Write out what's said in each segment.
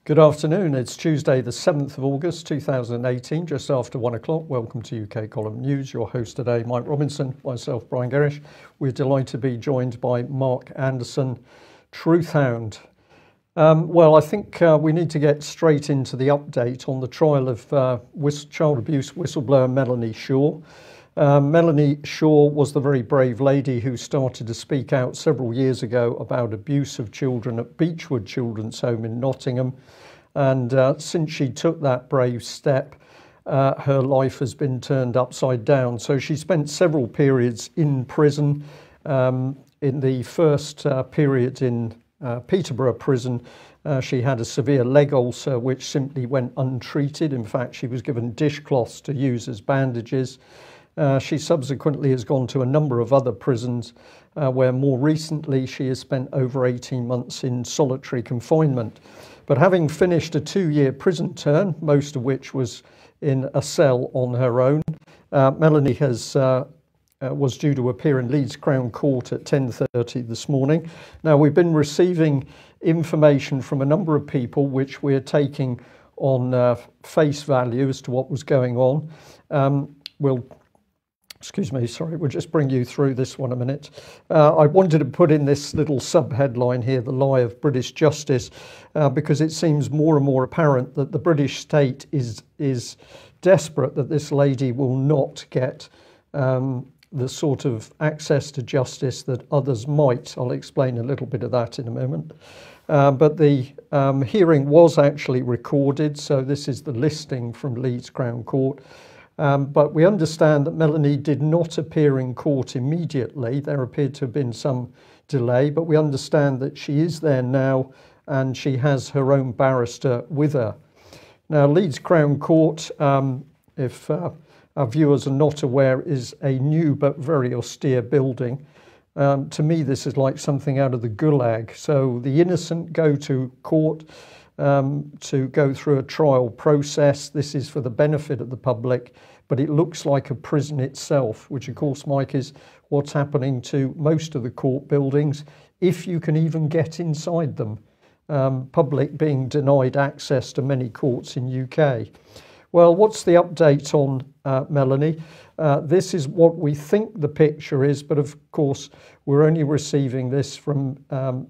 Good afternoon. It's Tuesday, the 7th of August 2018, just after 1 o'clock. Welcome to UK Column News. Your host today, Mike Robinson, myself, Brian Gerrish. We're delighted to be joined by Mark Anderson, Truthhound. I think we need to get straight into the update on the trial of child abuse whistleblower Melanie Shaw. Melanie Shaw was the very brave lady who started to speak out several years ago about abuse of children at Beechwood Children's Home in Nottingham. And since she took that brave step, her life has been turned upside down. So she spent several periods in prison. In the first period in Peterborough prison, she had a severe leg ulcer which simply went untreated. In fact, she was given dishcloths to use as bandages. She subsequently has gone to a number of other prisons where more recently she has spent over 18 months in solitary confinement. But having finished a 2-year prison term, most of which was in a cell on her own, Melanie was due to appear in Leeds Crown Court at 10:30 this morning. Now, we've been receiving information from a number of people which we're taking on face value as to what was going on. We'll just bring you through this one a minute. I wanted to put in this little sub-headline here, The Lie of British Justice, because it seems more and more apparent that the British state is desperate that this lady will not get the sort of access to justice that others might. I'll explain a little bit of that in a moment. But the hearing was actually recorded, so this is the listing from Leeds Crown Court. But we understand that Melanie did not appear in court immediately. There appeared to have been some delay, but we understand that she is there now and she has her own barrister with her. Now, Leeds Crown Court, if our viewers are not aware, is a new but very austere building. To me, this is like something out of the Gulag. So the innocent go to court to go through a trial process. This is for the benefit of the public, but it looks like a prison itself, which of course, Mike, is what's happening to most of the court buildings, if you can even get inside them. Public being denied access to many courts in UK. Well, what's the update on Melanie? This is what we think the picture is, but of course, we're only receiving this from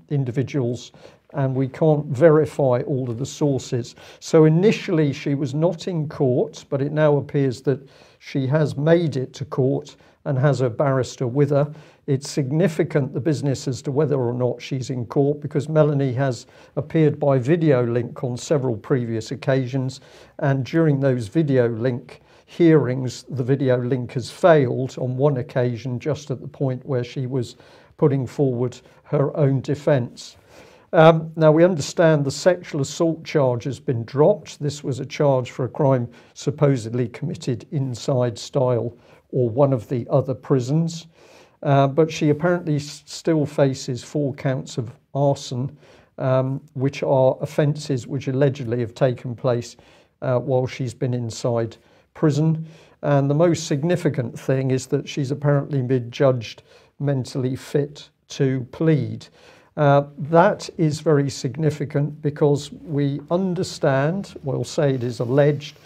individuals and we can't verify all of the sources. So initially she was not in court, but it now appears that she has made it to court and has her barrister with her. It's significant, the business, as to whether or not she's in court, because Melanie has appeared by video link on several previous occasions, and during those video link hearings, the video link has failed on one occasion, just at the point where she was putting forward her own defence. Now, we understand the sexual assault charge has been dropped. This was a charge for a crime supposedly committed inside Style or one of the other prisons. But she apparently still faces 4 counts of arson, which are offences which allegedly have taken place while she's been inside prison. And the most significant thing is that she's apparently been judged mentally fit to plead. That is very significant because we understand, we'll say it is alleged,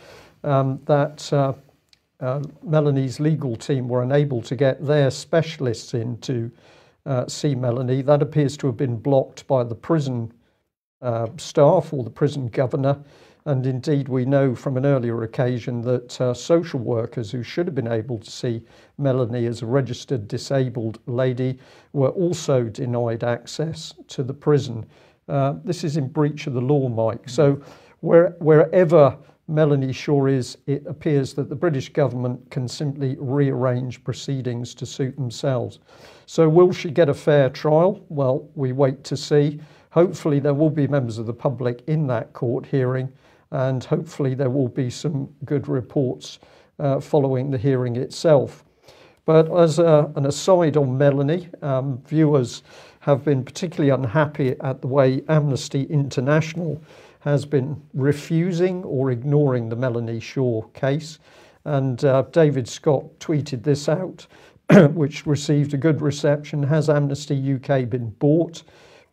that Melanie's legal team were unable to get their specialists in to see Melanie. That appears to have been blocked by the prison staff or the prison governor. And indeed, we know from an earlier occasion that social workers who should have been able to see Melanie as a registered disabled lady were also denied access to the prison. This is in breach of the law, Mike. So wherever Melanie Shaw is, it appears that the British government can simply rearrange proceedings to suit themselves. So will she get a fair trial? Well, we wait to see. Hopefully there will be members of the public in that court hearing, and hopefully there will be some good reports following the hearing itself. But as an aside on Melanie, viewers have been particularly unhappy at the way Amnesty International has been refusing or ignoring the Melanie Shaw case. And David Scott tweeted this out, which received a good reception. Has Amnesty UK been bought?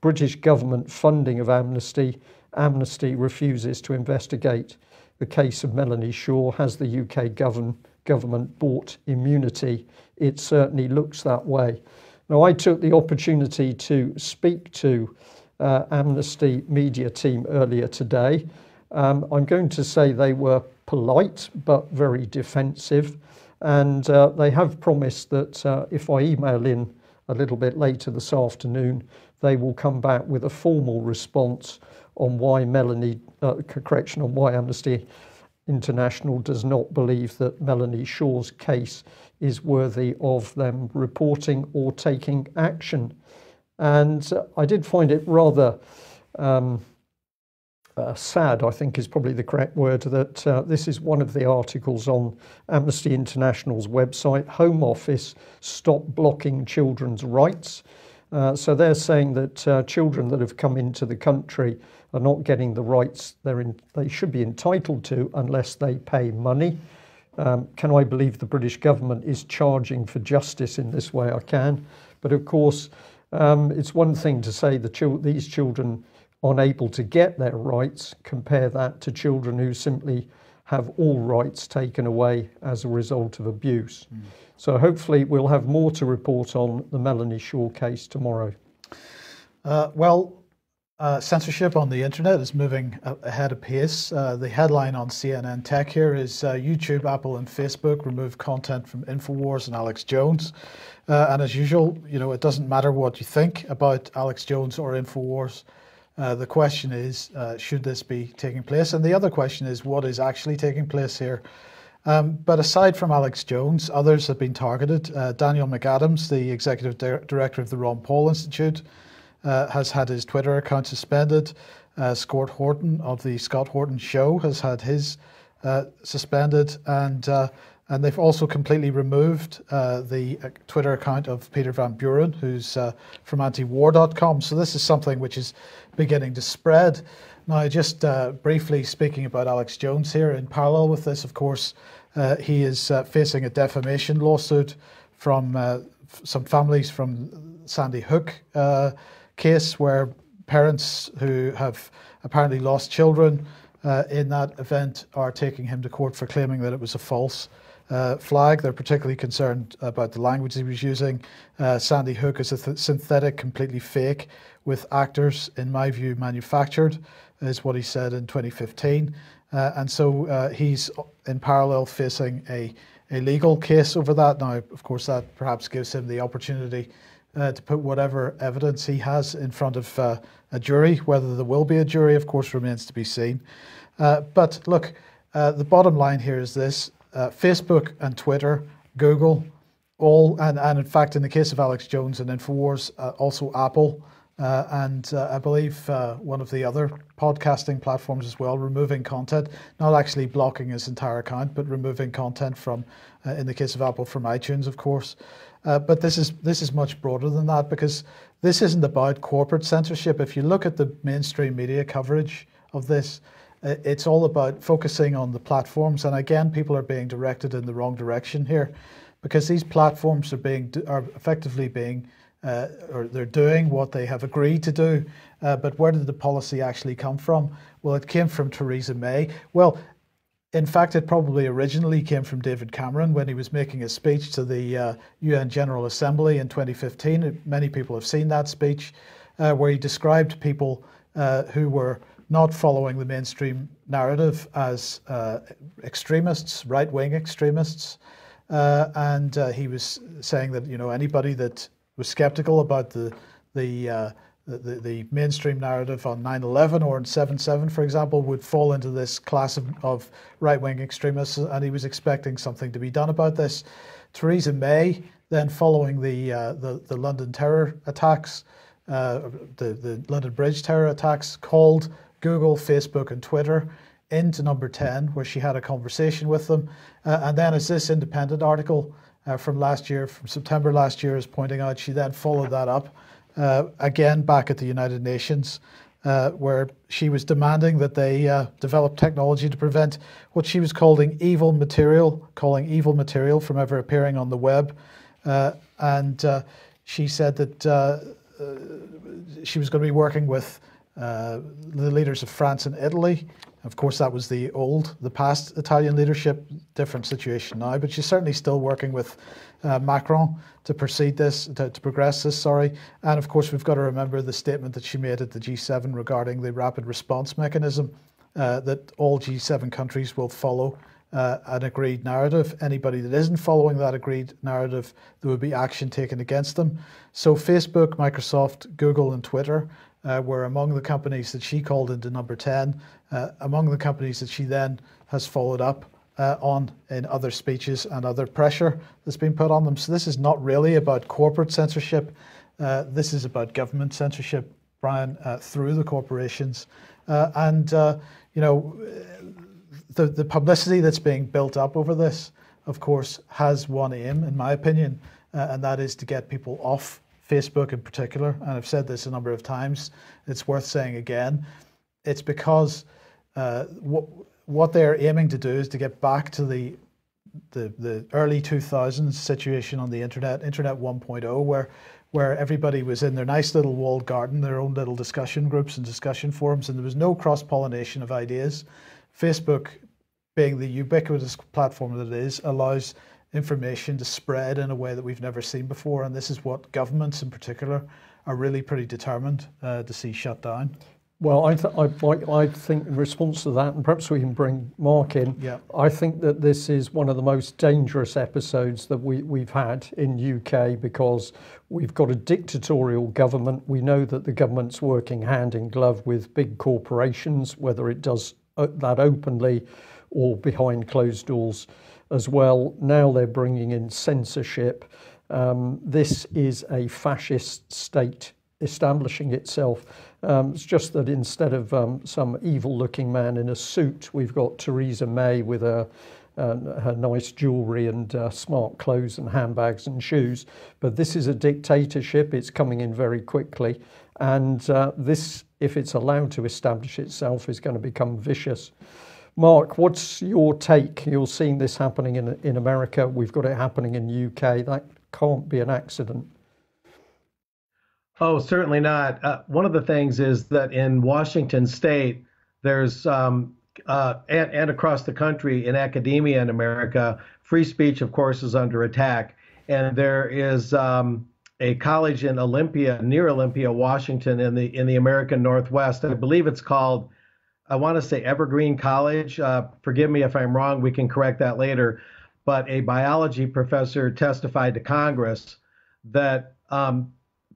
British government funding of Amnesty Amnesty refuses to investigate the case of Melanie Shaw. Has the UK government bought immunity? It certainly looks that way. Now, I took the opportunity to speak to Amnesty media team earlier today. I'm going to say they were polite but very defensive, and they have promised that if I email in a little bit later this afternoon, they will come back with a formal response on why why Amnesty International does not believe that Melanie Shaw's case is worthy of them reporting or taking action. And I did find it rather sad, I think is probably the correct word, that this is one of the articles on Amnesty International's website. Home Office stop blocking children's rights. So they're saying that children that have come into the country are not getting the rights they should be entitled to unless they pay money. Can I believe the British government is charging for justice in this way? I can. But of course, it's one thing to say these children unable to get their rights. Compare that to children who simply have all rights taken away as a result of abuse. So hopefully we'll have more to report on the Melanie Shaw case tomorrow. Censorship on the internet is moving ahead of pace. The headline on CNN Tech here is YouTube, Apple and Facebook remove content from InfoWars and Alex Jones. And as usual, it doesn't matter what you think about Alex Jones or InfoWars. The question is, should this be taking place? And the other question is, what is actually taking place here? But aside from Alex Jones, others have been targeted. Daniel McAdams, the executive director of the Ron Paul Institute, has had his Twitter account suspended. Scott Horton of the Scott Horton Show has had his suspended, and they've also completely removed the Twitter account of Peter Van Buren, who's from antiwar.com. So this is something which is beginning to spread. Now, just briefly speaking about Alex Jones here, in parallel with this, of course, he is facing a defamation lawsuit from some families from Sandy Hook case, where parents who have apparently lost children in that event are taking him to court for claiming that it was a false flag. They're particularly concerned about the language he was using. Sandy Hook is a synthetic, completely fake, with actors, in my view, manufactured, is what he said in 2015. And so he's in parallel facing a legal case over that. Now, of course, that perhaps gives him the opportunity to put whatever evidence he has in front of a jury. Whether there will be a jury, of course, remains to be seen. But look, the bottom line here is this. Facebook and Twitter, Google, and in fact, in the case of Alex Jones and InfoWars, also Apple, and I believe one of the other podcasting platforms as well, removing content, not actually blocking his entire account, but removing content from, in the case of Apple, from iTunes, of course. But this is much broader than that, because this isn't about corporate censorship. If you look at the mainstream media coverage of this, it's all about focusing on the platforms. And again, people are being directed in the wrong direction here, because these platforms are effectively being or they're doing what they have agreed to do. But where did the policy actually come from? Well, it came from Theresa May. Well, in fact, it probably originally came from David Cameron when he was making a speech to the UN General Assembly in 2015. Many people have seen that speech where he described people who were not following the mainstream narrative as extremists, right-wing extremists. And he was saying that, anybody that was skeptical about the mainstream narrative on 9/11 or on 7/7, for example, would fall into this class of right-wing extremists, and he was expecting something to be done about this. Theresa May, then following the London terror attacks, the London Bridge terror attacks, called Google, Facebook and Twitter into number 10, where she had a conversation with them. And then, as this independent article from last year, from September last year, is pointing out, she then followed that up again back at the United Nations, where she was demanding that they develop technology to prevent what she was calling evil material from ever appearing on the web. And she said that she was going to be working with the leaders of France and Italy. Of course, that was the past Italian leadership, different situation now, but she's certainly still working with Macron to progress this, sorry. And of course, we've got to remember the statement that she made at the G7 regarding the rapid response mechanism, that all G7 countries will follow an agreed narrative. Anybody that isn't following that agreed narrative, there would be action taken against them. So Facebook, Microsoft, Google, and Twitter were among the companies that she called into number 10, among the companies that she then has followed up on in other speeches and other pressure that's been put on them. So this is not really about corporate censorship. This is about government censorship, Brian, through the corporations. You know, the publicity that's being built up over this, of course, has one aim, in my opinion, and that is to get people off Facebook in particular. And I've said this a number of times. It's worth saying again. It's because what they're aiming to do is to get back to the early 2000s situation on the internet 1.0, where everybody was in their nice little walled garden, their own little discussion groups and discussion forums, and there was no cross-pollination of ideas. Facebook, being the ubiquitous platform that it is, allows information to spread in a way that we've never seen before, and this is what governments in particular are really pretty determined to see shut down. Well, I think in response to that, and perhaps we can bring Mark in, yeah. I think that this is one of the most dangerous episodes that we've had in UK, because we've got a dictatorial government. We know that the government's working hand in glove with big corporations, whether it does that openly or behind closed doors as well. Now they're bringing in censorship. This is a fascist state establishing itself. It's just that instead of some evil-looking man in a suit, we've got Theresa May with her nice jewellery and smart clothes and handbags and shoes. But this is a dictatorship. It's coming in very quickly. And this, if it's allowed to establish itself, is going to become vicious. Mark, what's your take? You're seeing this happening in America. We've got it happening in the UK. That can't be an accident. Oh, certainly not. One of the things is that in Washington State, there's and across the country in academia in America, free speech, of course, is under attack. And there is a college in Olympia, near Olympia, Washington, in the American Northwest. I believe it's called, I want to say Evergreen College. Forgive me if I'm wrong. We can correct that later. But a biology professor testified to Congress that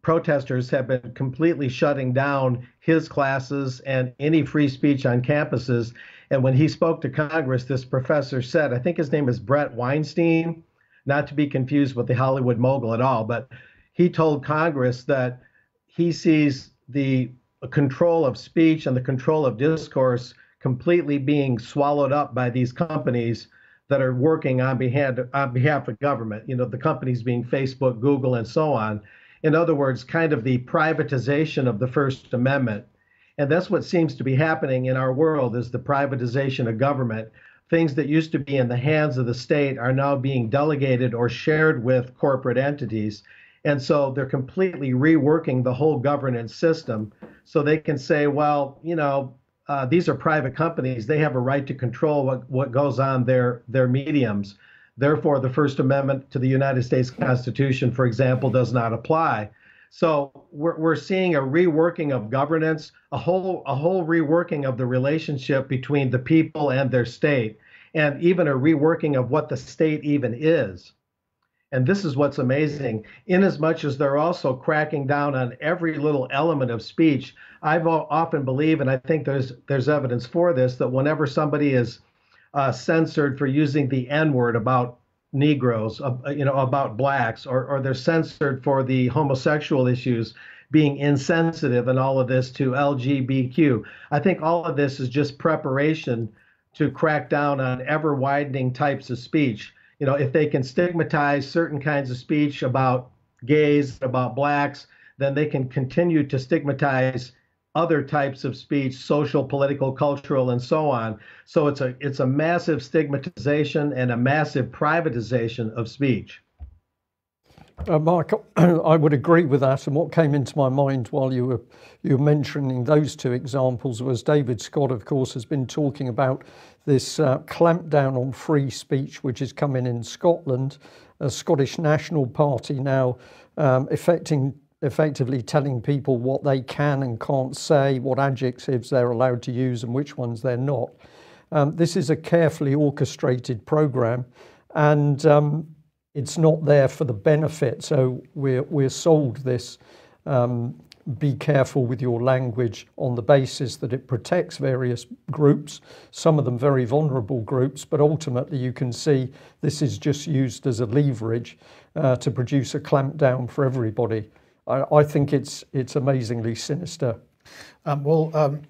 protesters have been completely shutting down his classes and any free speech on campuses. And when he spoke to Congress, this professor said, I think his name is Brett Weinstein, not to be confused with the Hollywood mogul at all, but he told Congress that he sees the control of speech and the control of discourse completely being swallowed up by these companies that are working on behalf of government, you know, the companies being Facebook, Google, and so on. In other words, kind of the privatization of the First Amendment. And that's what seems to be happening in our world, is the privatization of government. Things that used to be in the hands of the state are now being delegated or shared with corporate entities. And so they're completely reworking the whole governance system so they can say, well, you know, these are private companies. They have a right to control what goes on their mediums. Therefore, the First Amendment to the United States Constitution, for example, does not apply. So we're seeing a reworking of governance, a whole reworking of the relationship between the people and their state, and even a reworking of what the state even is. And this is what's amazing. Inasmuch as they're also cracking down on every little element of speech, I've often believed, and I think there's evidence for this, that whenever somebody is censored for using the N-word about Negroes, about blacks, or they're censored for the homosexual issues, being insensitive and all of this to LGBTQ. I think all of this is just preparation to crack down on ever widening types of speech. You know, if they can stigmatize certain kinds of speech about gays, about blacks, then they can continue to stigmatize other types of speech, social, political, cultural, and so on. So it's a massive stigmatization and a massive privatization of speech. Mark, I would agree with that. And what came into my mind while you were mentioning those two examples was David Scott, of course, has been talking about this clampdown on free speech, which is coming in Scotland. A Scottish National Party now effectively telling people what they can and can't say, what adjectives they're allowed to use and which ones they're not. This is a carefully orchestrated programme, and it's not there for the benefit. So we're sold this be careful with your language on the basis that it protects various groups, some of them very vulnerable groups, but ultimately you can see this is just used as a leverage to produce a clampdown for everybody. I think it's amazingly sinister.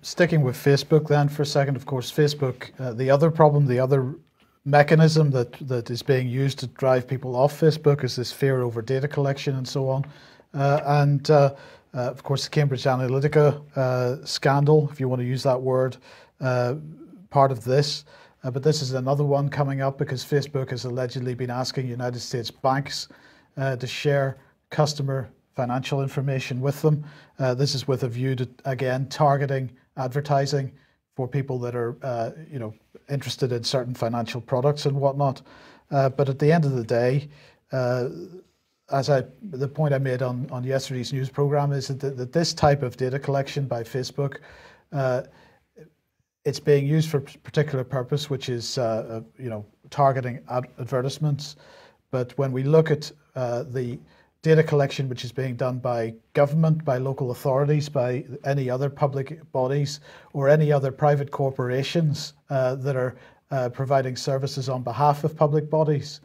Sticking with Facebook then for a second, of course, Facebook, the other problem, the other mechanism that is being used to drive people off Facebook is this fear over data collection and so on. Of course, the Cambridge Analytica scandal, if you want to use that word, part of this. But this is another one coming up because Facebook has allegedly been asking United States banks to share customer financial information with them. This is with a view to, again, targeting advertising for people that are, interested in certain financial products and whatnot. But at the end of the day, the point I made on yesterday's news program is that this type of data collection by Facebook, it's being used for a particular purpose, which is targeting advertisements. But when we look at the data collection which is being done by government, by local authorities, by any other public bodies, or any other private corporations that are providing services on behalf of public bodies,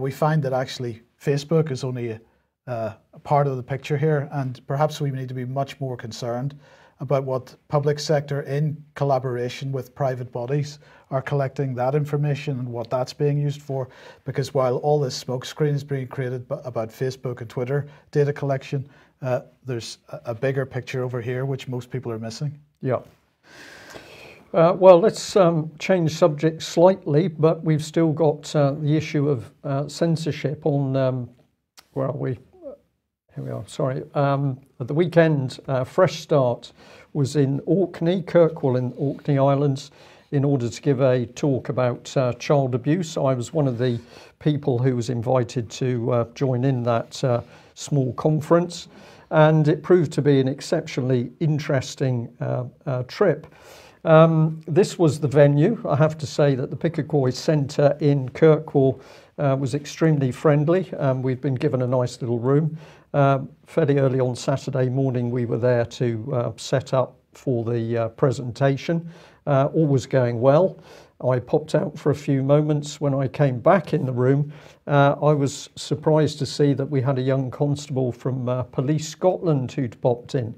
we find that actually Facebook is only a part of the picture here, and perhaps we need to be much more concerned about what public sector in collaboration with private bodies are collecting that information and what that's being used for. Because while all this smokescreen is being created about Facebook and Twitter data collection, there's a bigger picture over here which most people are missing. Yeah. Well, let's change subject slightly, but we've still got the issue of censorship on, where are we? Here we are, sorry. At the weekend, Fresh Start was in Orkney, Kirkwall in Orkney Islands, in order to give a talk about child abuse. I was one of the people who was invited to join in that small conference, and it proved to be an exceptionally interesting trip. This was the venue. I have to say that the Picacoy Centre in Kirkwall was extremely friendly. We'd been given a nice little room. Fairly early on Saturday morning, we were there to set up for the presentation. All was going well. I popped out for a few moments. When I came back in the room, I was surprised to see that we had a young constable from Police Scotland who'd popped in.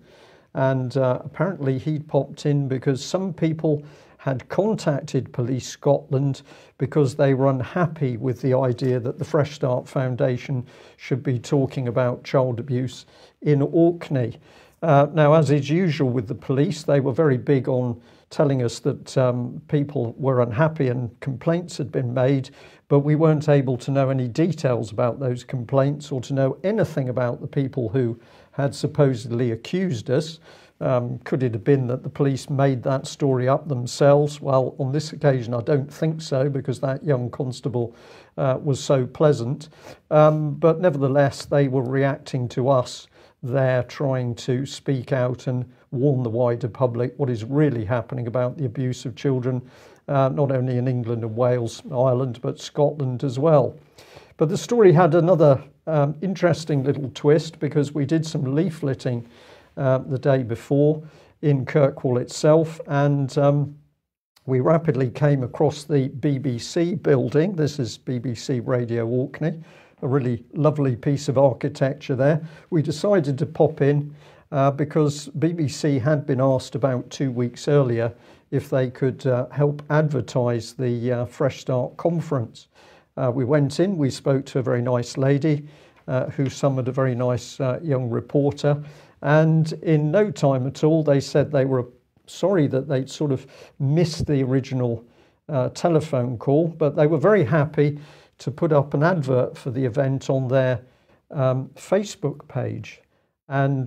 And apparently he'd popped in because some people had contacted Police Scotland because they were unhappy with the idea that the Fresh Start Foundation should be talking about child abuse in Orkney. Now, as is usual with the police, they were very big on telling us that people were unhappy and complaints had been made, but we weren't able to know any details about those complaints or to know anything about the people who had supposedly accused us. Could it have been that the police made that story up themselves? Well, on this occasion, I don't think so, because that young constable was so pleasant. But nevertheless, they were reacting to us there, trying to speak out and warn the wider public what is really happening about the abuse of children, not only in England and Wales, Ireland, but Scotland as well. But the story had another interesting little twist, because we did some leafleting the day before in Kirkwall itself, and we rapidly came across the BBC building. This is BBC Radio Orkney, a really lovely piece of architecture there. We decided to pop in because BBC had been asked about 2 weeks earlier if they could help advertise the Fresh Start conference. We went in, we spoke to a very nice lady who summoned a very nice young reporter, and in no time at all they said they were sorry that they'd sort of missed the original telephone call, but they were very happy to put up an advert for the event on their Facebook page. And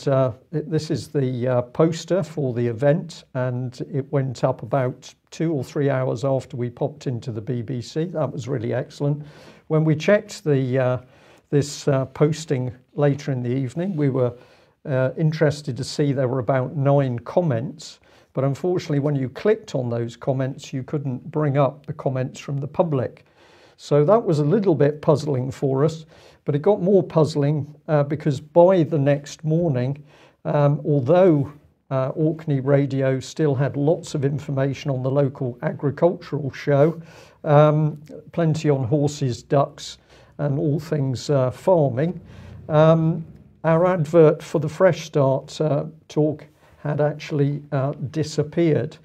this is the poster for the event, and it went up about 2 or 3 hours after we popped into the BBC. That was really excellent. When we checked this posting later in the evening, we were interested to see there were about 9 comments, but unfortunately when you clicked on those comments you couldn't bring up the comments from the public. So that was a little bit puzzling for us, but it got more puzzling because by the next morning, although Orkney Radio still had lots of information on the local agricultural show, plenty on horses, ducks and all things farming, our advert for the Fresh Start talk had actually disappeared.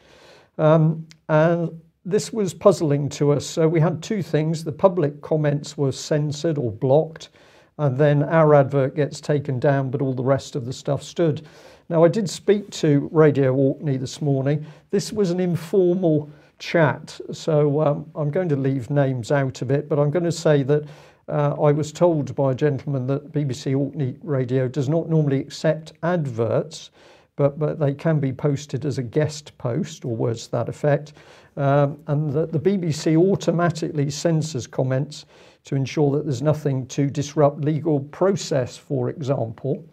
And this was puzzling to us. So we had 2 things. The public comments were censored or blocked, and then our advert gets taken down, but all the rest of the stuff stood. Now, I did speak to Radio Orkney this morning. This was an informal chat, so I'm going to leave names out of it, but I'm going to say that I was told by a gentleman that BBC Orkney Radio does not normally accept adverts, but they can be posted as a guest post or words to that effect. And that the BBC automatically censors comments to ensure that there's nothing to disrupt legal process, for example.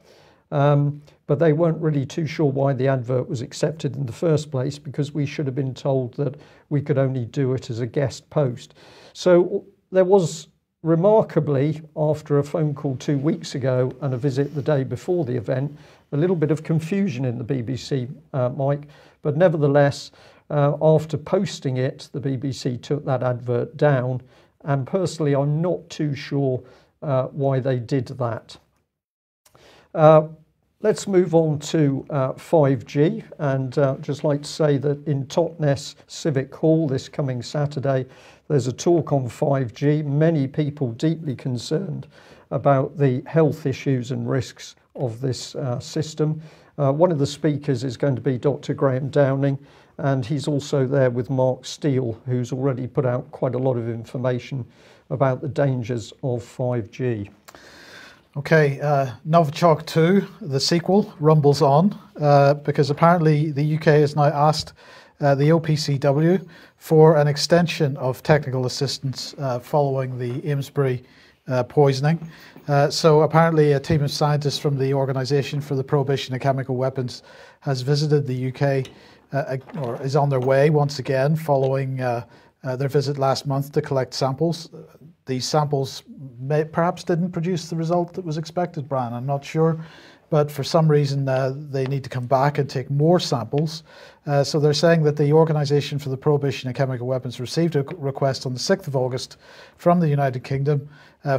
But they weren't really too sure why the advert was accepted in the first place, because we should have been told that we could only do it as a guest post. So there was, remarkably, after a phone call 2 weeks ago and a visit the day before the event, a little bit of confusion in the BBC, Mike, but nevertheless, after posting it, the BBC took that advert down, and personally I'm not too sure why they did that. Let's move on to 5G, and just like to say that in Totnes Civic Hall this coming Saturday there's a talk on 5G. Many people deeply concerned about the health issues and risks of this system. One of the speakers is going to be Dr. Graham Downing, and he's also there with Mark Steele, who's already put out quite a lot of information about the dangers of 5G. Okay, Novichok 2, the sequel, rumbles on, because apparently the UK has now asked the OPCW for an extension of technical assistance following the Amesbury poisoning. So apparently a team of scientists from the Organisation for the Prohibition of Chemical Weapons has visited the UK, or is on their way once again following their visit last month to collect samples. These samples perhaps didn't produce the result that was expected, Brian, I'm not sure. But for some reason, they need to come back and take more samples. So they're saying that the Organisation for the Prohibition of Chemical Weapons received a request on the 6th of August from the United Kingdom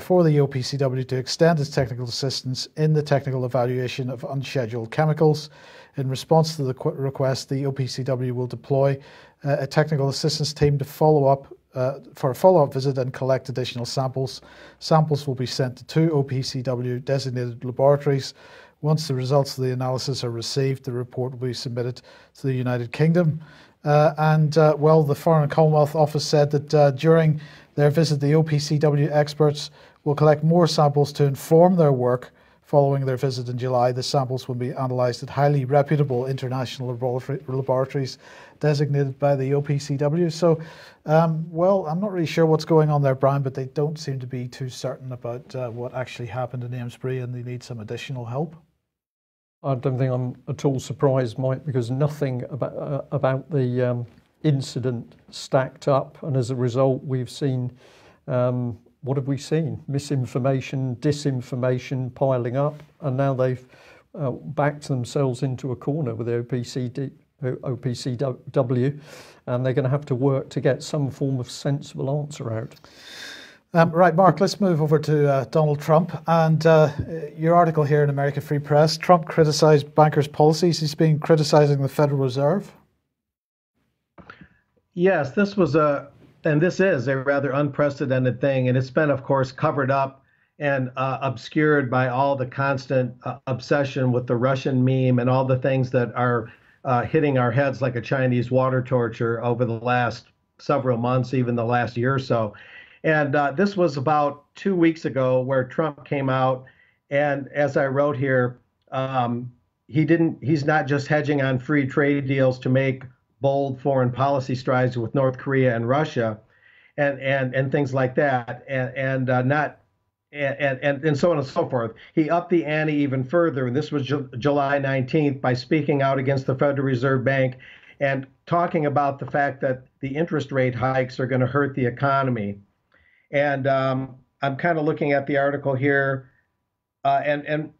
for the OPCW to extend its technical assistance in the technical evaluation of unscheduled chemicals. In response to the request, the OPCW will deploy a technical assistance team to follow up for a follow-up visit and collect additional samples. Samples will be sent to 2 OPCW designated laboratories. Once the results of the analysis are received, the report will be submitted to the United Kingdom. Well, the Foreign and Commonwealth Office said that during their visit, the OPCW experts will collect more samples to inform their work. Following their visit in July, the samples will be analysed at highly reputable international laboratories designated by the OPCW. So, well, I'm not really sure what's going on there, Brian, but they don't seem to be too certain about what actually happened in Amesbury, and they need some additional help. I don't think I'm at all surprised, Mike, because nothing about the incident stacked up, and as a result we've seen, what have we seen? Misinformation, disinformation piling up, and now they've backed themselves into a corner with the OPCW, and they're going to have to work to get some form of sensible answer out. Right, Mark, let's move over to Donald Trump and your article here in American Free Press. Trump criticized bankers' policies. He's been criticizing the Federal Reserve. Yes, this is a rather unprecedented thing, and it's been, of course, covered up and obscured by all the constant obsession with the Russian meme and all the things that are hitting our heads like a Chinese water torture over the last several months, even the last year or so. And this was about 2 weeks ago where Trump came out And as I wrote here, he's not just hedging on free trade deals to make bold foreign policy strides with North Korea and Russia and things like that, and so on and so forth. He upped the ante even further, and this was July 19th, by speaking out against the Federal Reserve Bank and talking about the fact that the interest rate hikes are going to hurt the economy. And I'm kind of looking at the article here, and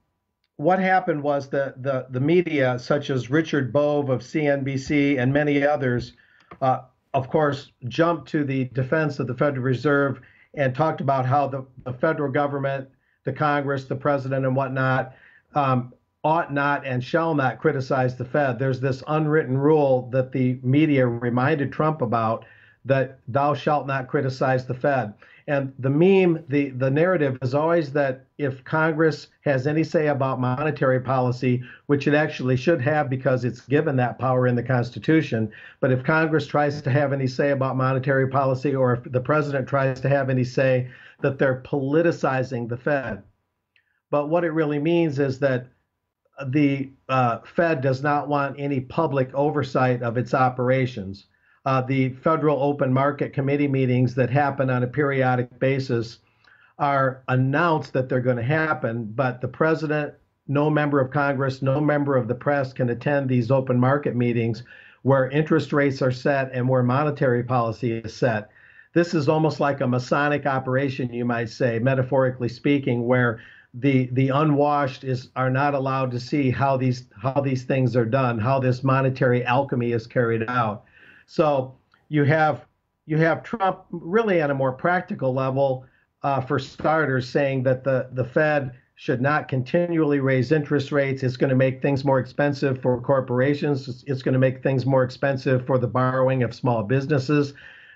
what happened was the media, such as Richard Bove of CNBC and many others, of course, jumped to the defense of the Federal Reserve and talked about how the federal government, the Congress, the president, and whatnot ought not and shall not criticize the Fed. There's this unwritten rule that the media reminded Trump about, that thou shalt not criticize the Fed. And the meme, the narrative is always that if Congress has any say about monetary policy, which it actually should have because it's given that power in the Constitution, but if Congress tries to have any say about monetary policy, or if the president tries to have any say, that they're politicizing the Fed. But what it really means is that the Fed does not want any public oversight of its operations. The Federal Open Market Committee meetings that happen on a periodic basis are announced that they're going to happen, but the president, no member of Congress, no member of the press can attend these open market meetings where interest rates are set and where monetary policy is set. This is almost like a Masonic operation, you might say, metaphorically speaking, where the unwashed are not allowed to see how these things are done, how this monetary alchemy is carried out. So you have Trump really on a more practical level, for starters, saying that the Fed should not continually raise interest rates. It's going to make things more expensive for corporations. It's going to make things more expensive for the borrowing of small businesses.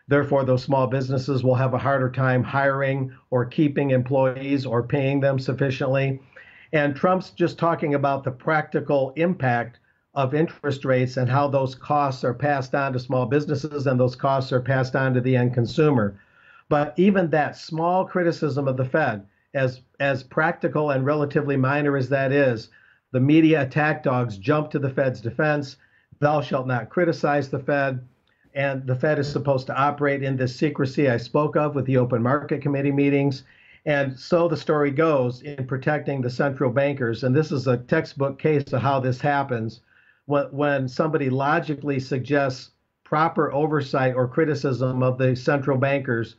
Therefore, those small businesses will have a harder time hiring or keeping employees or paying them sufficiently. And Trump's just talking about the practical impact of interest rates and how those costs are passed on to small businesses and those costs are passed on to the end consumer. But even that small criticism of the Fed, as practical and relatively minor as that is, the media attack dogs jump to the Fed's defense. Thou shalt not criticize the Fed. And the Fed is supposed to operate in this secrecy I spoke of with the open market committee meetings. And so the story goes in protecting the central bankers. And this is a textbook case of how this happens. When somebody logically suggests proper oversight or criticism of the central bankers,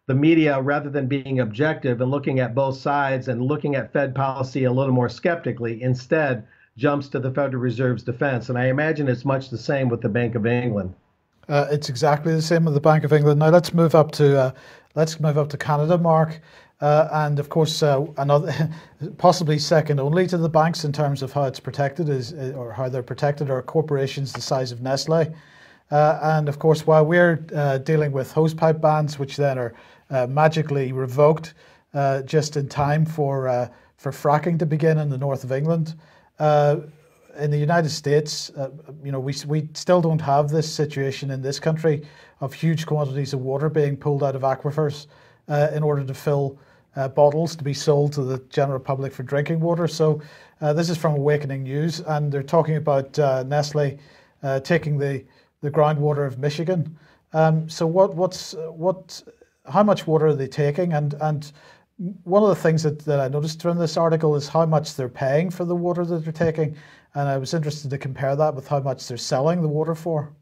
the media, rather than being objective and looking at both sides and looking at Fed policy a little more skeptically, instead jumps to the Federal Reserve's defense. And I imagine it's much the same with the Bank of England. It's exactly the same with the Bank of England. Now let's move up to Canada, Mark, and of course another possibly second only to the banks in terms of how it's protected or how they're protected are corporations the size of Nestle, and of course while we're dealing with hosepipe bans, which then are magically revoked just in time for fracking to begin in the north of England. In the United States, we still don't have this situation in this country of huge quantities of water being pulled out of aquifers in order to fill bottles to be sold to the general public for drinking water. So this is from Awakening News, and they're talking about Nestle taking the groundwater of Michigan. So how much water are they taking? And one of the things that I noticed from this article is how much they're paying for the water that they're taking. And I was interested to compare that with how much they're selling the water for.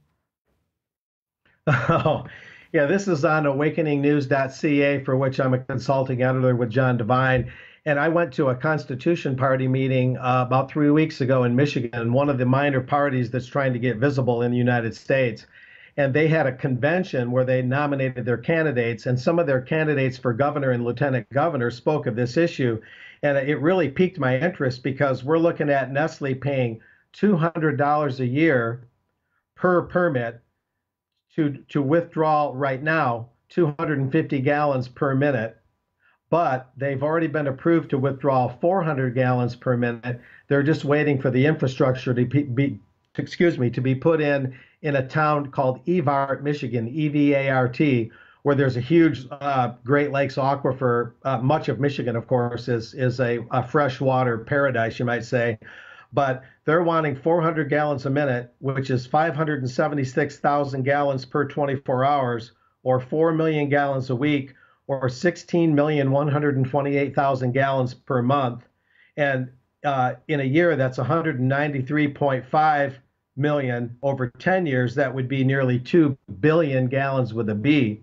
Oh, yeah, this is on awakeningnews.ca, for which I'm a consulting editor with John Devine. And I went to a Constitution Party meeting about 3 weeks ago in Michigan, one of the minor parties that's trying to get visible in the United States. And they had a convention where they nominated their candidates, and some of their candidates for governor and lieutenant governor spoke of this issue. And it really piqued my interest because we're looking at Nestle paying $200 a year per permit to withdraw right now 250 gallons per minute. But they've already been approved to withdraw 400 gallons per minute. They're just waiting for the infrastructure to be put in a town called Evart, Michigan, Evart, where there's a huge Great Lakes aquifer. Much of Michigan, of course, is a freshwater paradise, you might say. But they're wanting 400 gallons a minute, which is 576,000 gallons per 24 hours, or 4 million gallons a week, or 16,128,000 gallons per month. And in a year, that's 193.5 million. Over 10 years. That would be nearly 2 billion gallons with a B.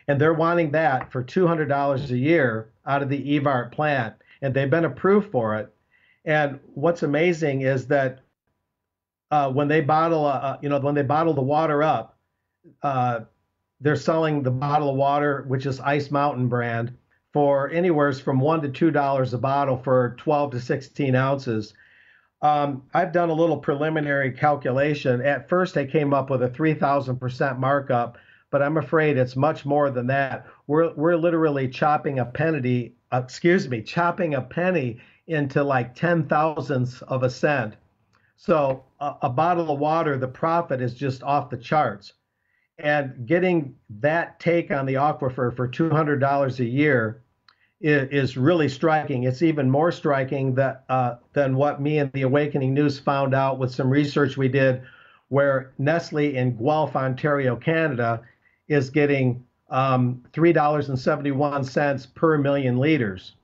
And they're wanting that for $200 a year out of the EVART plant. And they've been approved for it. And what's amazing is that when they bottle, when they bottle the water up, they're selling the bottle of water, which is Ice Mountain brand, for anywhere from $1 to $2 a bottle for 12 to 16 ounces. I've done a little preliminary calculation. At first, I came up with a 3,000% markup, but I'm afraid it's much more than that. We're literally chopping a penny into like 10 thousandths of a cent. So a bottle of water, the profit is just off the charts. And getting that take on the aquifer for $200 a year is really striking. It's even more striking than what me and the Awakening News found out with some research we did, where Nestle in Guelph, Ontario, Canada, is getting $3.71 per million liters.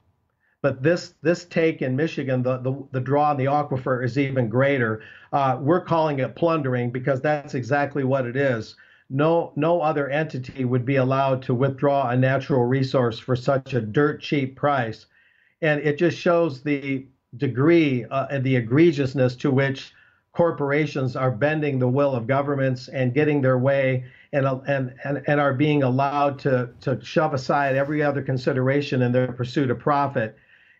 But this take in Michigan, the draw on the aquifer is even greater. We're calling it plundering because that's exactly what it is. No other entity would be allowed to withdraw a natural resource for such a dirt cheap price. And it just shows the degree and the egregiousness to which corporations are bending the will of governments and getting their way and are being allowed to shove aside every other consideration in their pursuit of profit.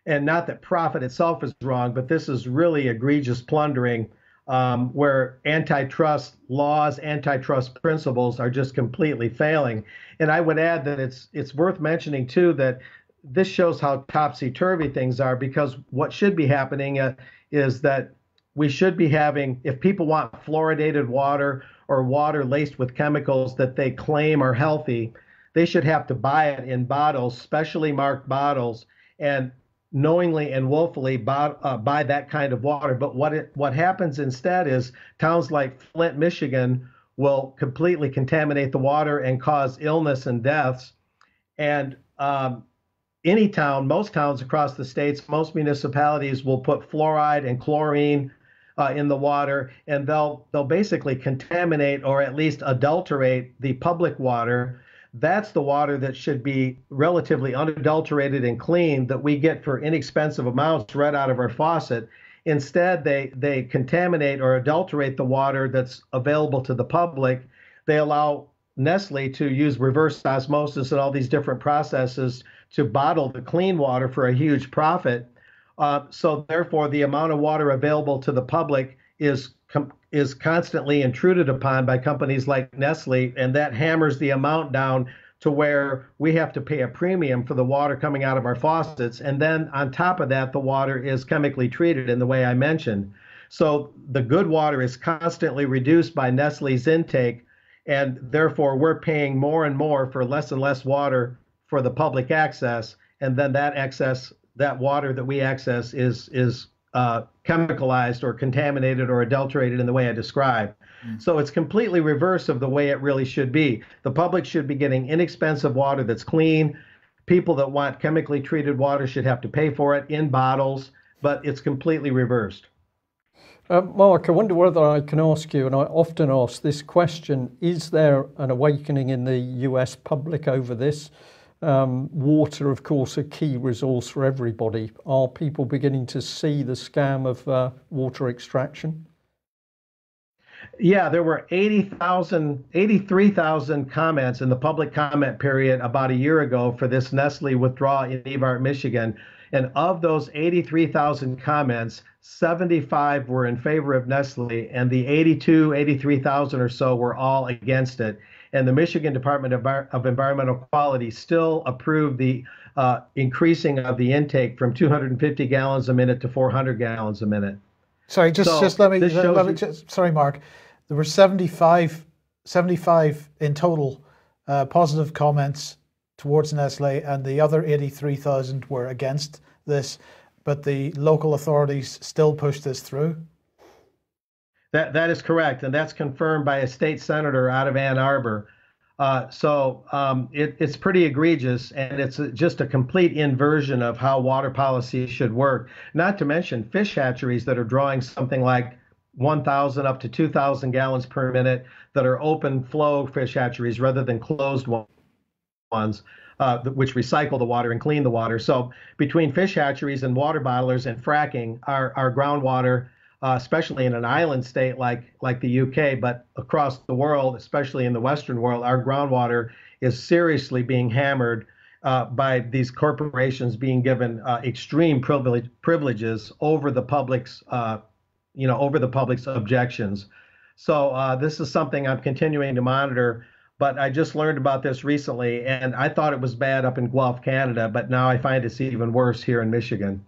And not that profit itself is wrong, but this is really egregious plundering, where antitrust laws, antitrust principles are just completely failing. And I would add that it's worth mentioning, too, that this shows how topsy-turvy things are, because what should be happening is that we should be having, if people want fluoridated water or water laced with chemicals that they claim are healthy, they should have to buy it in bottles, specially marked bottles, and knowingly and willfully buy that kind of water. But what happens instead is towns like Flint, Michigan, will completely contaminate the water and cause illness and deaths. And most towns across the states, most municipalities will put fluoride and chlorine in the water, and they'll basically contaminate or at least adulterate the public water. That's the water that should be relatively unadulterated and clean that we get for inexpensive amounts right out of our faucet. Instead, they contaminate or adulterate the water that's available to the public. They allow Nestle to use reverse osmosis and all these different processes to bottle the clean water for a huge profit. So therefore, the amount of water available to the public is constantly intruded upon by companies like Nestle, and that hammers the amount down to where we have to pay a premium for the water coming out of our faucets. And then on top of that, the water is chemically treated in the way I mentioned. So the good water is constantly reduced by Nestle's intake, and therefore we're paying more and more for less and less water for the public access. And then that water that we access is chemicalized or contaminated or adulterated in the way I described. So it's completely reverse of the way it really should be. The public should be getting inexpensive water that's clean. People that want chemically treated water should have to pay for it in bottles, but it's completely reversed. Mark, I wonder whether I can ask you, and I often ask this question, is there an awakening in the US public over this? Water, of course, a key resource for everybody. Are people beginning to see the scam of water extraction? Yeah, there were 83,000 comments in the public comment period about a year ago for this Nestle withdrawal in Evart, Michigan. And of those 83,000 comments, 75 were in favor of Nestle, and the 83,000 or so were all against it. And the Michigan Department of Environmental Quality still approved the increasing of the intake from 250 gallons a minute to 400 gallons a minute. Sorry, sorry, Mark. There were 75 in total positive comments towards Nestle, and the other 83,000 were against this, but the local authorities still pushed this through. That is correct, and that's confirmed by a state senator out of Ann Arbor. It's pretty egregious, and it's just a complete inversion of how water policy should work. Not to mention fish hatcheries that are drawing something like 1,000 up to 2,000 gallons per minute that are open flow fish hatcheries rather than closed ones, which recycle the water and clean the water. So between fish hatcheries and water bottlers and fracking, our groundwater, especially in an island state like the UK, but across the world, especially in the Western world, our groundwater is seriously being hammered by these corporations being given extreme privileges over the public's, over the public's objections. So this is something I'm continuing to monitor. But I just learned about this recently, and I thought it was bad up in Guelph, Canada, but now I find it's even worse here in Michigan.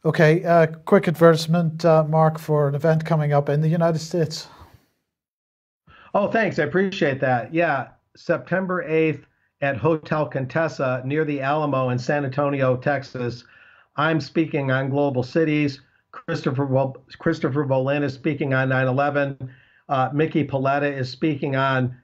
Okay, quick advertisement, Mark, for an event coming up in the United States. Oh, thanks. I appreciate that. Yeah, September 8th at Hotel Contessa near the Alamo in San Antonio, Texas. I'm speaking on global cities. Christopher Bolin is speaking on 9/11. Mickey Paletta is speaking on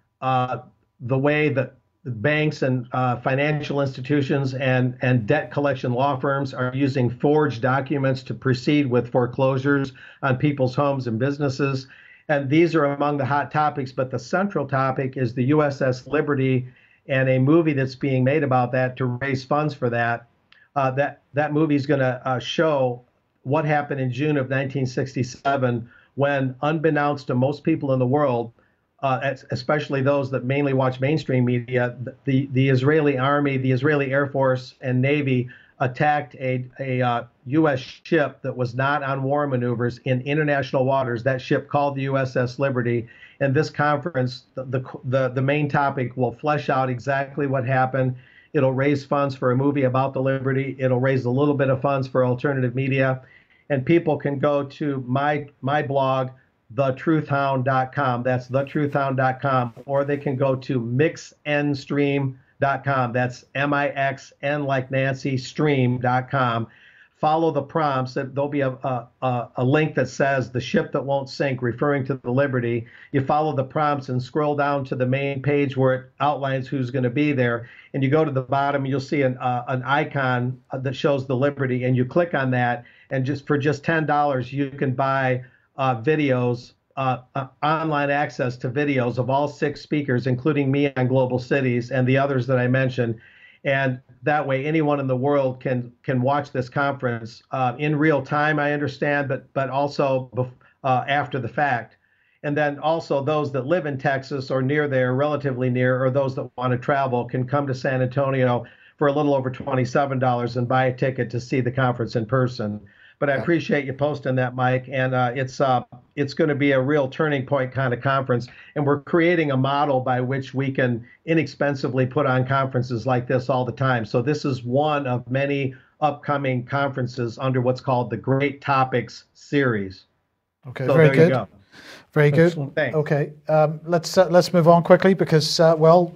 the way that banks and financial institutions and debt collection law firms are using forged documents to proceed with foreclosures on people's homes and businesses. And these are among the hot topics, but the central topic is the USS Liberty and a movie that's being made about that to raise funds for that. That movie is going to show what happened in June of 1967 when, unbeknownst to most people in the world, especially those that mainly watch mainstream media, the Israeli army, the Israeli Air Force and Navy attacked a U.S. ship that was not on war maneuvers in international waters. That ship called the USS Liberty. And this conference, the main topic will flesh out exactly what happened. It'll raise funds for a movie about the Liberty. It'll raise a little bit of funds for alternative media. And people can go to my blog, thetruthhound.com. That's thetruthhound.com. Or they can go to mixnstream.com. That's MIXN like Nancy, stream.com. Follow the prompts. There'll be a link that says the ship that won't sink, referring to the Liberty. You follow the prompts and scroll down to the main page where it outlines who's going to be there. And you go to the bottom, you'll see an icon that shows the Liberty, and you click on that. And for just $10, you can buy videos, online access to videos of all 6 speakers, including me on Global Cities and the others that I mentioned. And that way, anyone in the world can watch this conference in real time, I understand, but also after the fact. And then also those that live in Texas or near there, relatively near, or those that want to travel can come to San Antonio for a little over $27 and buy a ticket to see the conference in person. But I appreciate you posting that, Mike. And it's going to be a real turning point kind of conference. And we're creating a model by which we can inexpensively put on conferences like this all the time. So this is one of many upcoming conferences under what's called the Great Topics series. Okay, so very there good. You go. Very good. Excellent. Thanks. Okay, let's move on quickly because, well,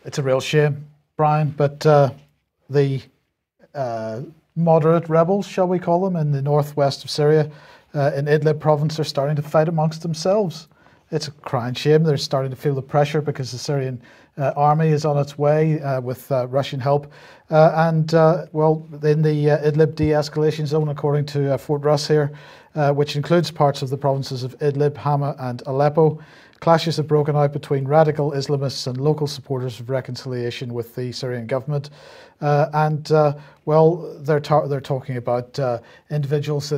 it's a real shame, Brian, but the moderate rebels, shall we call them, in the northwest of Syria, in Idlib province, are starting to fight amongst themselves. It's a crying shame. They're starting to feel the pressure because the Syrian army is on its way with Russian help. Well, in the Idlib de-escalation zone, according to Fort Russ here, which includes parts of the provinces of Idlib, Hama and Aleppo, clashes have broken out between radical Islamists and local supporters of reconciliation with the Syrian government. Well, they're talking about individuals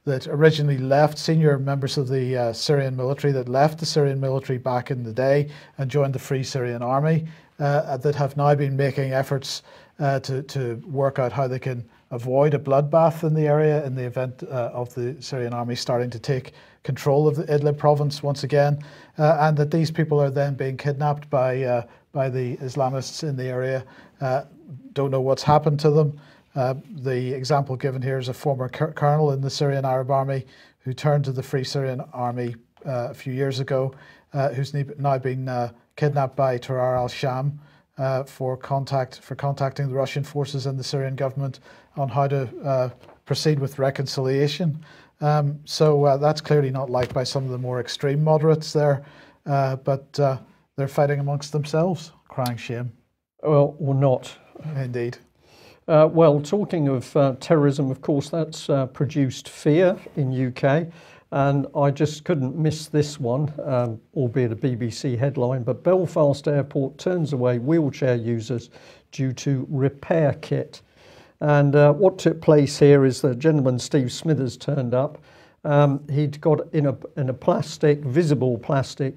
that originally left, senior members of the Syrian military that left the Syrian military back in the day and joined the Free Syrian Army, that have now been making efforts to work out how they can avoid a bloodbath in the area in the event of the Syrian army starting to take control of the Idlib province once again, and that these people are then being kidnapped by the Islamists in the area. Don't know what's happened to them. The example given here is a former colonel in the Syrian Arab Army who turned to the Free Syrian Army a few years ago, who's now been kidnapped by Tarar al-Sham for contacting the Russian forces and the Syrian government on how to proceed with reconciliation. So that's clearly not liked by some of the more extreme moderates there, but they're fighting amongst themselves, crying shame. Well, or not. Indeed. Well, talking of terrorism, of course, that's produced fear in UK. And I just couldn't miss this one, albeit a BBC headline, but Belfast Airport turns away wheelchair users due to repair kit. And what took place here is the gentleman, Steve Smithers, turned up. He'd got in a plastic, visible plastic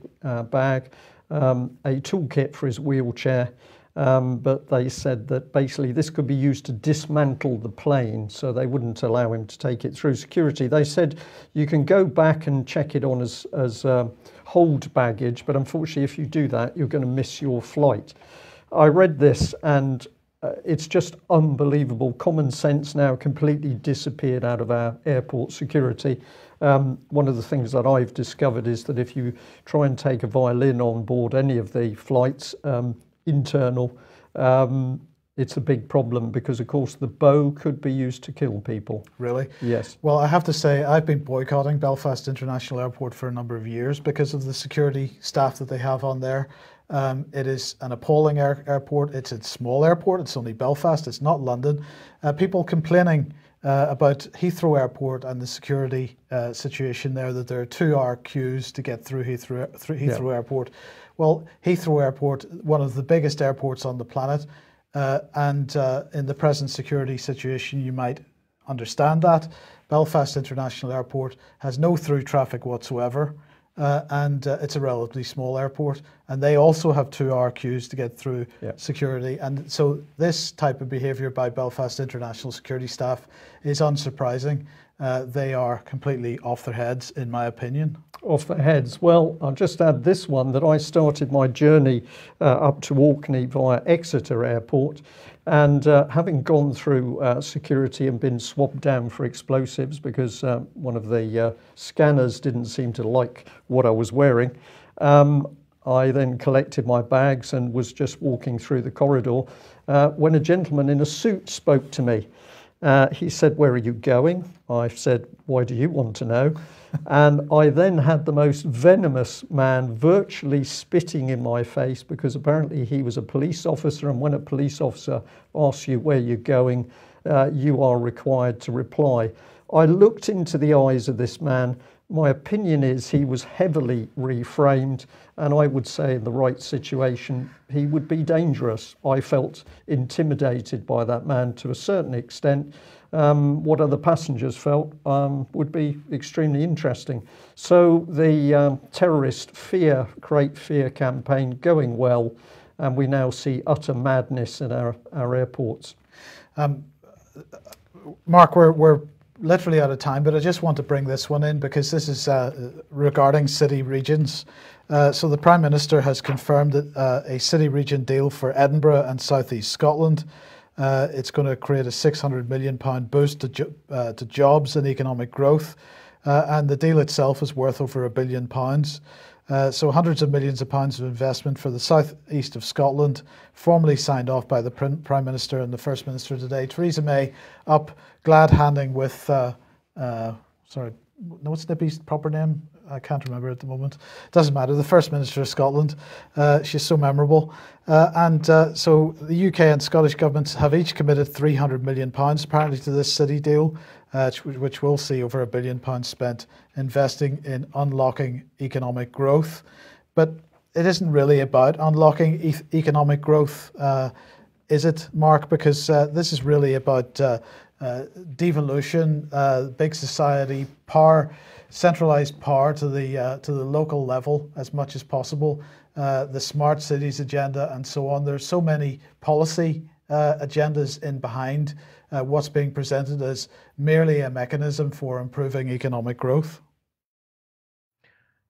bag, a toolkit for his wheelchair. But they said that basically this could be used to dismantle the plane, so they wouldn't allow him to take it through security. They said you can go back and check it on as hold baggage, but unfortunately if you do that, you're going to miss your flight. I read this and it's just unbelievable. Common sense now completely disappeared out of our airport security. One of the things that I've discovered is that if you try and take a violin on board any of the flights, internal, it's a big problem because, of course, the bow could be used to kill people. Really? Yes. Well, I have to say, I've been boycotting Belfast International Airport for a number of years because of the security staff that they have on there. It is an appalling airport. It's a small airport. It's only Belfast. It's not London. People complaining about Heathrow Airport and the security situation there, that there are 2-hour queues to get through Heathrow Airport. Well, Heathrow Airport, one of the biggest airports on the planet, and in the present security situation, you might understand that. Belfast International Airport has no through traffic whatsoever, and it's a relatively small airport, and they also have 2-hour queues to get through security. And so this type of behaviour by Belfast International security staff is unsurprising. They are completely off their heads, in my opinion. Off their heads. Well, I'll just add this one, that I started my journey up to Orkney via Exeter Airport, and having gone through security and been swabbed down for explosives because one of the scanners didn't seem to like what I was wearing, I then collected my bags and was just walking through the corridor when a gentleman in a suit spoke to me. He said, "Where are you going?" I said, "Why do you want to know?" And I then had the most venomous man virtually spitting in my face, because apparently he was a police officer, and when a police officer asks you where you're going, you are required to reply. I looked into the eyes of this man. My opinion is he was heavily reframed, and I would say in the right situation he would be dangerous. I felt intimidated by that man to a certain extent. What other passengers felt would be extremely interesting. So the terrorist create fear campaign going well, and we now see utter madness in our airports. Mark, we're literally out of time, but I just want to bring this one in because this is regarding city regions. So the Prime Minister has confirmed that a city region deal for Edinburgh and South East Scotland. It's going to create a £600 million boost to jobs and economic growth, and the deal itself is worth over £1 billion. So hundreds of millions of pounds of investment for the southeast of Scotland, formally signed off by the Prime Minister and the First Minister today. Theresa May up glad handing with, sorry, what's Nippy's proper name? I can't remember at the moment. Doesn't matter. The First Minister of Scotland. She's so memorable. So the UK and Scottish governments have each committed £300 million apparently to this city deal, which will see over £1 billion spent investing in unlocking economic growth. But it isn't really about unlocking economic growth, is it, Mark? Because this is really about devolution, big society, power, centralised power to the local level as much as possible, the smart cities agenda and so on. There's so many policy agendas in behind what's being presented as merely a mechanism for improving economic growth.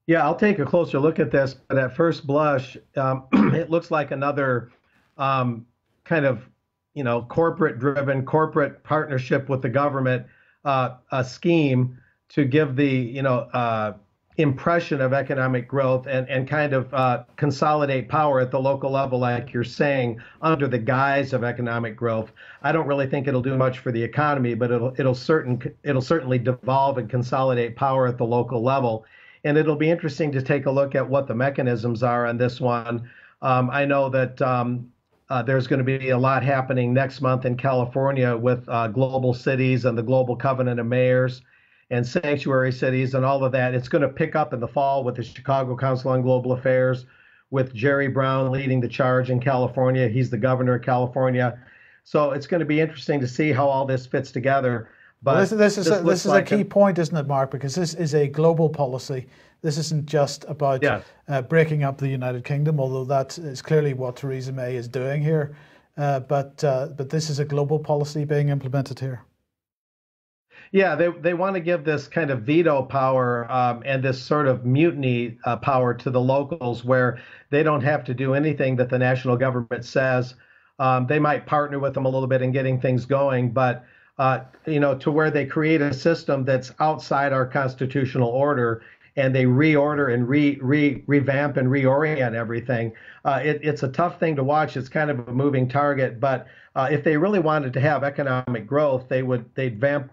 Yeah, I'll take a closer look at this, but at first blush, it looks like another kind of, corporate-driven, corporate partnership with the government, a scheme to give the, impression of economic growth and kind of consolidate power at the local level, like you're saying, under the guise of economic growth. I don't really think it'll do much for the economy, but it'll certainly devolve and consolidate power at the local level. And it'll be interesting to take a look at what the mechanisms are on this one. I know that there's going to be a lot happening next month in California with global cities and the Global Covenant of Mayors and sanctuary cities and all of that. It's going to pick up in the fall with the Chicago Council on Global Affairs, with Jerry Brown leading the charge in California. He's the governor of California. So it's going to be interesting to see how all this fits together. But well, this is a key point, isn't it, Mark? Because this is a global policy. This isn't just about breaking up the United Kingdom, although that is clearly what Theresa May is doing here. But this is a global policy being implemented here. Yeah, they want to give this kind of veto power and this sort of mutiny power to the locals, where they don't have to do anything that the national government says. They might partner with them a little bit in getting things going, but to where they create a system that's outside our constitutional order, and they reorder and revamp and reorient everything. It's a tough thing to watch. It's kind of a moving target, but if they really wanted to have economic growth, they'd revamp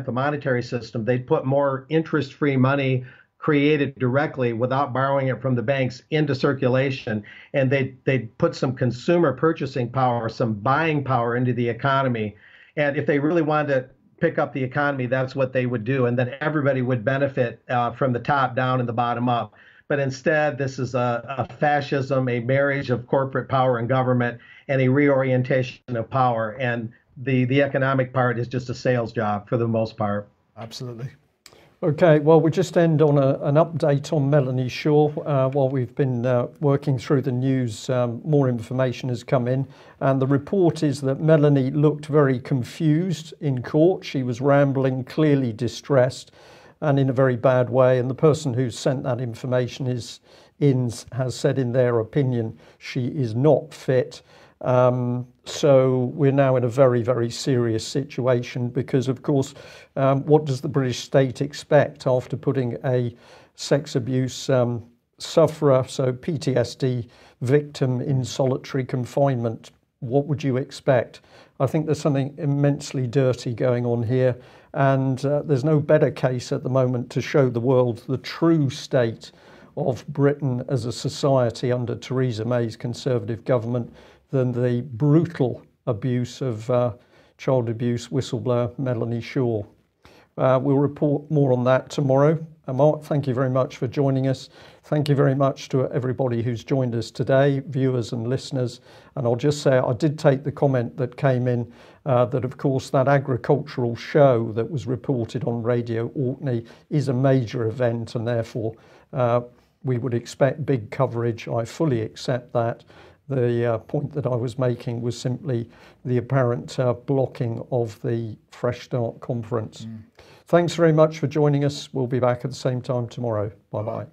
the monetary system. They'd put more interest-free money created directly without borrowing it from the banks into circulation, and they'd put some consumer purchasing power, some buying power into the economy. And if they really wanted to pick up the economy, that's what they would do, and then everybody would benefit from the top down and the bottom up. But instead, this is a fascism, a marriage of corporate power and government, and a reorientation of power. And the economic part is just a sales job for the most part. Absolutely. Okay, well, we just end on an update on Melanie Shaw. While we've been working through the news, more information has come in, and the report is that Melanie looked very confused in court. She was rambling, clearly distressed, and in a very bad way. And the person who sent that information has said, in their opinion, she is not fit. So we're now in a very, very serious situation because, of course, what does the British state expect after putting a sex abuse sufferer, so PTSD victim, in solitary confinement? What would you expect? I think there's something immensely dirty going on here, and there's no better case at the moment to show the world the true state of Britain as a society under Theresa May's Conservative government than the brutal abuse of child abuse whistleblower Melanie Shaw. We'll report more on that tomorrow. Mark, thank you very much for joining us. Thank you very much to everybody who's joined us today, viewers and listeners. And I'll just say I did take the comment that came in that, of course, that agricultural show that was reported on Radio Orkney is a major event, and therefore we would expect big coverage. I fully accept that. The point that I was making was simply the apparent blocking of the Fresh Start conference. Thanks very much for joining us. We'll be back at the same time tomorrow. Bye-bye.